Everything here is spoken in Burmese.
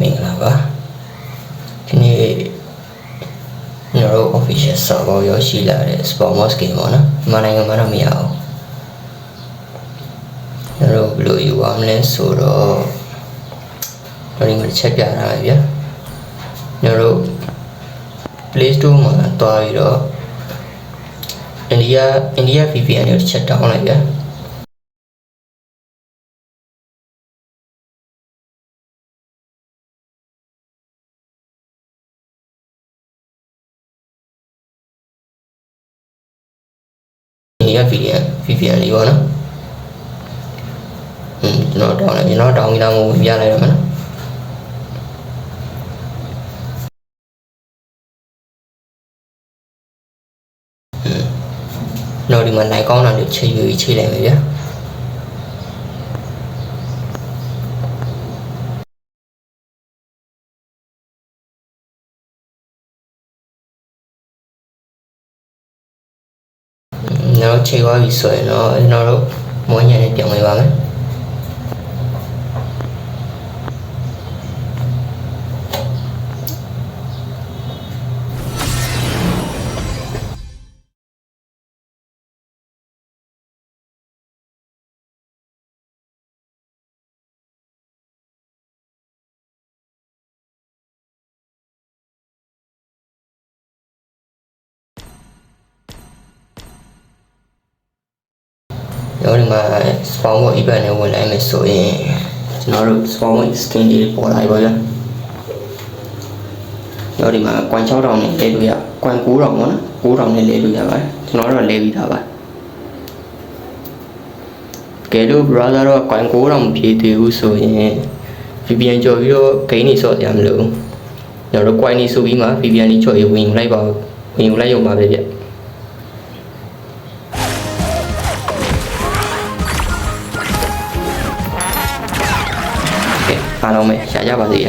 မင်္ဂလာပါဒီနေ့ကျွန်တော်တို့ official server ရောက်ရှိလာတဲ့ Spawn Mouse game ပေါ့နော်မြန်မာနိုင်ငံမှာတော့မရအောင်ကျွန်တော်တို့ဘယ်လိုယူအောင်လဲဆိုတော့ဒီမှာချက်ပြထားရဗျာကျွန်တော်တို့ Play Store မှာတွားပြီးတော့ India VPN ကိုချက်တောင်းလိုက်ဗျာVPN လေးပေါ့နော်ကျွန်တော်တောင်းပြီးသားမို့ပြလိုက်ရမှာနော်ဒီမှာနိုင်ကောင်းတာတွေချိန်ပြီးချိန်လိုက်မယ်ဗျာကျွန်တော်ချိန်သွားပြီဆိုရင်တော့ကျွန်တော်တို့မွေးညံနဲ့ပြောင်းလိုက်ပါမယ်ကျွန်တော်ဒီမှာ spawn mode event နဲ့ဝင်လိုက်မယ်ဆိုရင်ကျွန်တော်တို့ spawn mode skin တွေပေါ်လာပြီပေါ့ဗျာကျွန်တော်ဒီမှာ coin 6000နဲ့လဲလို့ရ coin 9000ပေါ့နော်9000နဲ့လဲလို့ရပါတယ်ကျွန်တော်တို့လဲပြီးသားပါကဲလို့ browser တော့ coin 9000မဖြည့်သေးဘူးဆိုရင် VPN ကြော်ပြီးတော့ gain နေဆော့ရမလို့ကျွန်တော်တို့ coin နေဆိုပြီးမှ VPN ကြီးကြော်ရဝင်ယူလိုက်ပါဝင်ယူလိုက်ရုံပါပဲဗျအားလုံးပဲရှာကြပါစေရ